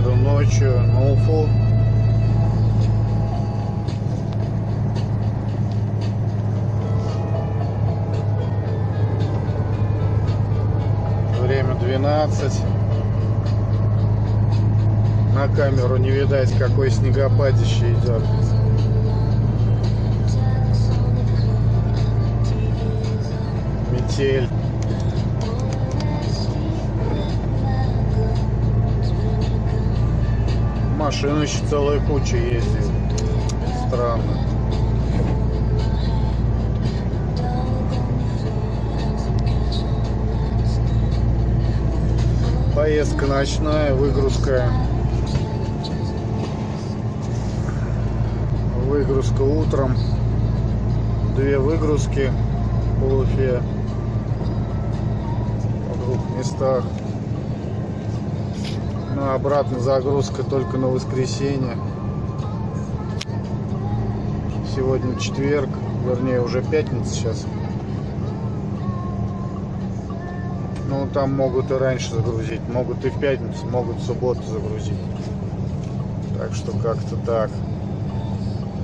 еду ночью на Уфу. Время 12. На камеру не видать, какой снегопадище идет. Метель. Машин еще целая куча ездит. Странно. Поездка ночная, выгрузка утром. 2 выгрузки в Уфе в 2 местах. Ну, обратно загрузка только на воскресенье. Сегодня четверг, вернее уже пятница сейчас. Ну, там могут и раньше загрузить, могут и в пятницу, могут в субботу загрузить. Так что как-то так.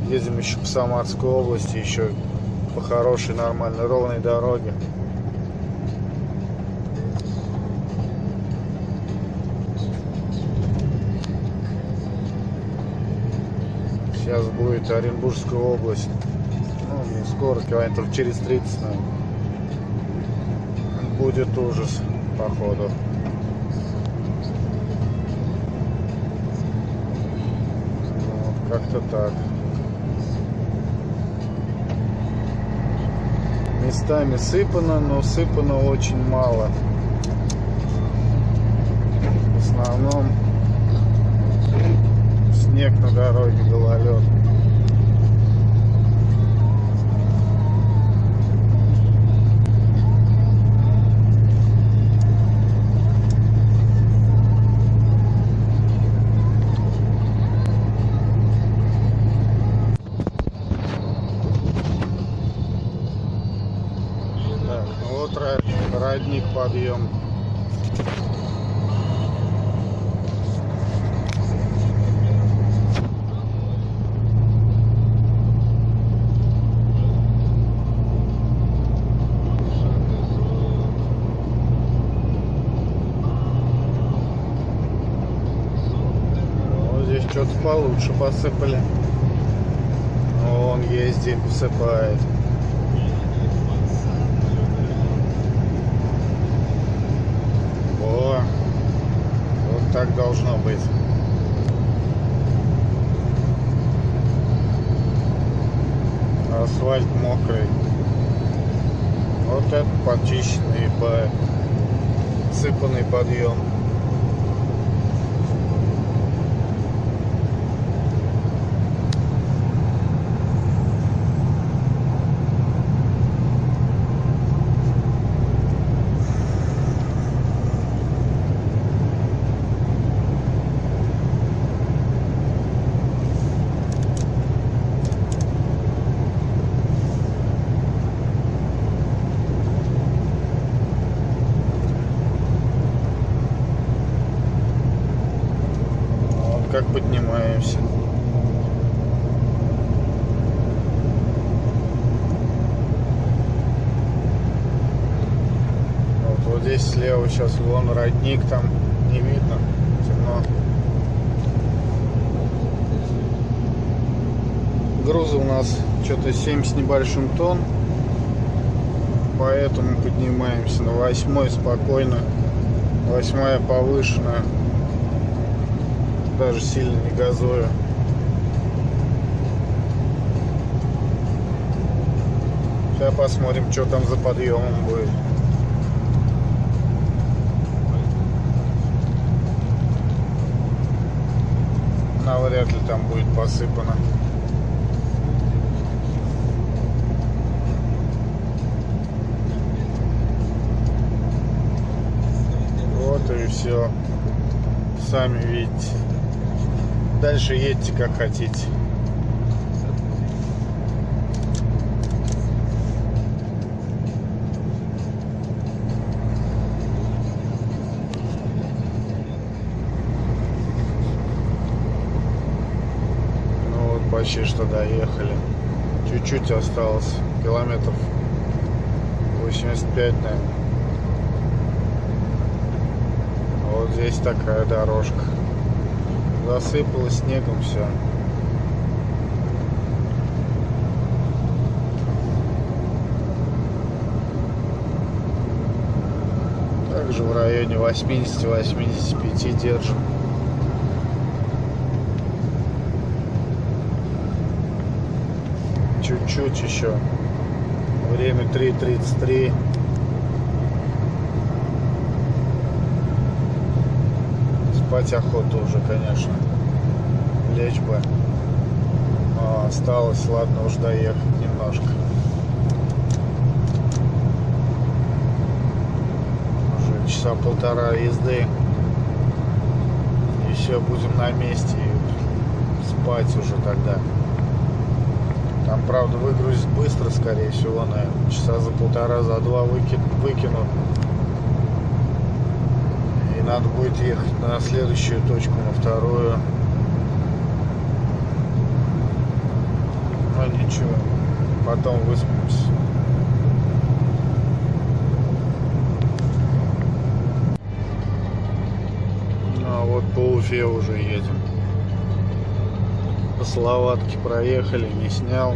Едем еще по Самарской области, еще по хорошей, нормальной, ровной дороге. Сейчас будет Оренбургская область. Ну, не скоро, километров через 30, наверное. Будет ужас, походу. Вот, как-то так. Местами сыпано, но сыпано очень мало. В основном снег на дороге, гололед. Так, вот родник, подъем. Что-то получше посыпали. Он ездит, посыпает. О, вот так должно быть. Асфальт мокрый. Вот это почищенный, сыпанный подъем. Как поднимаемся. Вот здесь слева сейчас вон родник, там не видно, темно. Грузы у нас что-то 7 с небольшим тонн, поэтому поднимаемся на 8-й спокойно. 8-я повышенная. Даже сильно не газую. Сейчас посмотрим, что там за подъемом будет. Навряд ли там будет посыпано. Вот и все. Сами видите. Дальше едьте как хотите. почти что доехали. Чуть-чуть осталось. Километров 85, наверное. Вот здесь такая дорожка. Засыпало снегом все. Также в районе 80-85 держим. Чуть-чуть еще. Время 3:33. Спать охота уже, конечно. Лечь бы. Но осталось, ладно, уж доехать немножко. Уже часа полтора езды. И все, будем на месте. И спать уже тогда. Там, правда, выгрузить быстро, скорее всего, наверное. Часа за полтора, за два выкинут. И надо будет ехать на следующую точку, на вторую. Но ничего, потом выспимся. А вот по Уфе уже едем. По Салаватке проехали, не снял.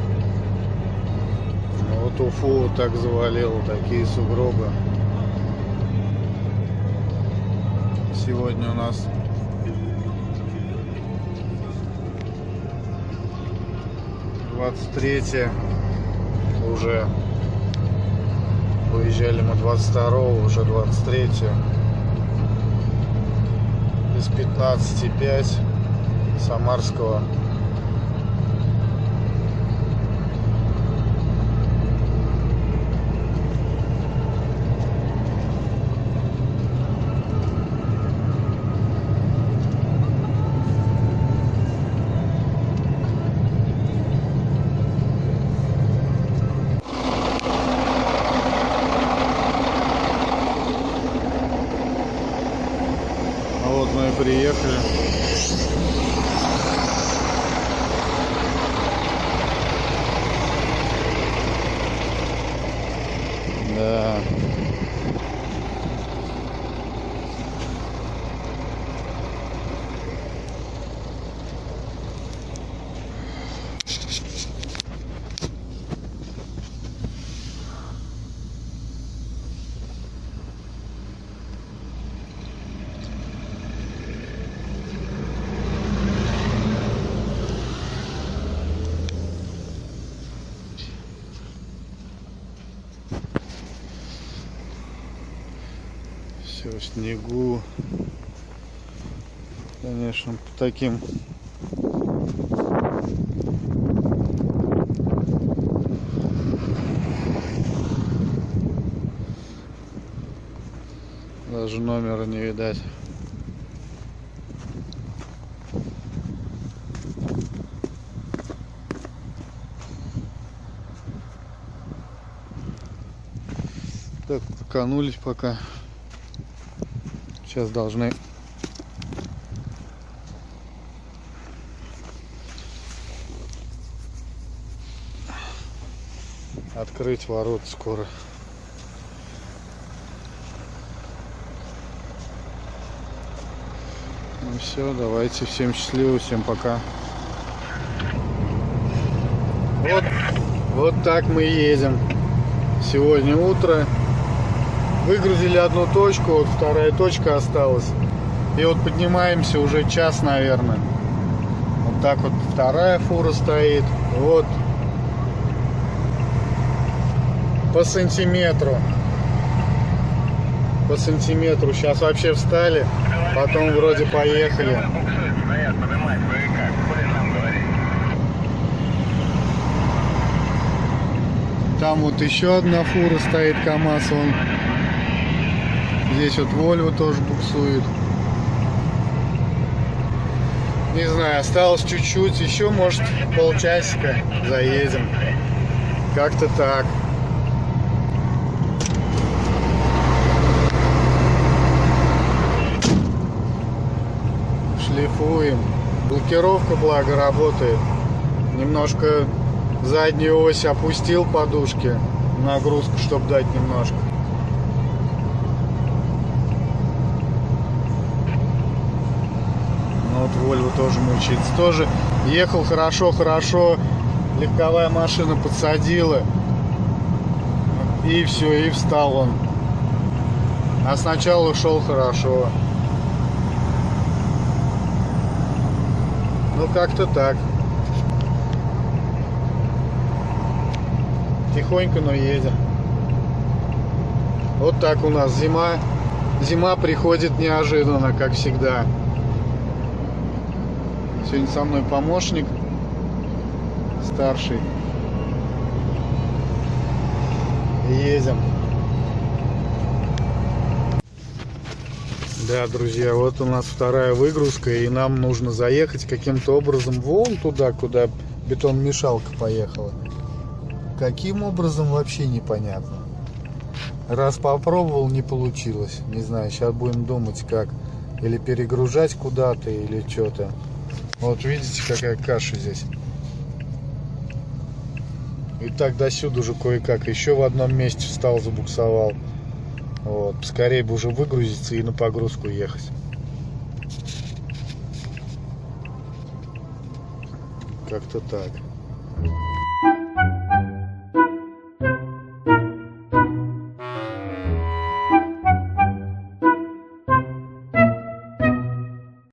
Вот Уфу вот так завалило, такие сугробы. Сегодня у нас (23) уже. Выезжали мы 22-го, уже 23. Из 15,5 Самарского. Вот мы и приехали. Да. Все в снегу. Конечно, по таким даже номера не видать. Так, поканулись пока. Сейчас должны открыть ворот скоро. Ну все, давайте, всем счастливо, всем пока. Вот так мы едем. Сегодня утро. Выгрузили одну точку, вот вторая точка осталась. И вот поднимаемся уже час, наверное. Вот так вот вторая фура стоит. Вот по сантиметру. По сантиметру. Сейчас вообще встали, потом вроде поехали. Там вот еще одна фура стоит, КамАЗ, он. Здесь вот Вольво тоже буксует. Не знаю, осталось чуть-чуть, еще может полчасика заедем. Как-то так. Шлифуем. Блокировка, благо, работает. Немножко заднюю ось опустил подушки, нагрузку, чтобы дать немножко. Ну вот Volvo тоже мучается. Тоже ехал хорошо, легковая машина подсадила. И все, и встал он. А сначала шел хорошо. Ну как-то так. Тихонько, но едем. Вот так у нас зима. Зима приходит неожиданно, как всегда. Сегодня со мной помощник старший. Едем. Да, друзья, вот у нас вторая выгрузка, и нам нужно заехать каким-то образом вон туда, куда бетономешалка поехала. Каким образом, вообще непонятно. Раз попробовал, не получилось. Не знаю, сейчас будем думать, как. Или перегружать куда-то, или что-то. Вот видите, какая каша здесь. И так до сюда уже кое-как. Еще в одном месте встал, забуксовал. Вот. Скорее бы уже выгрузиться и на погрузку ехать. Как-то так.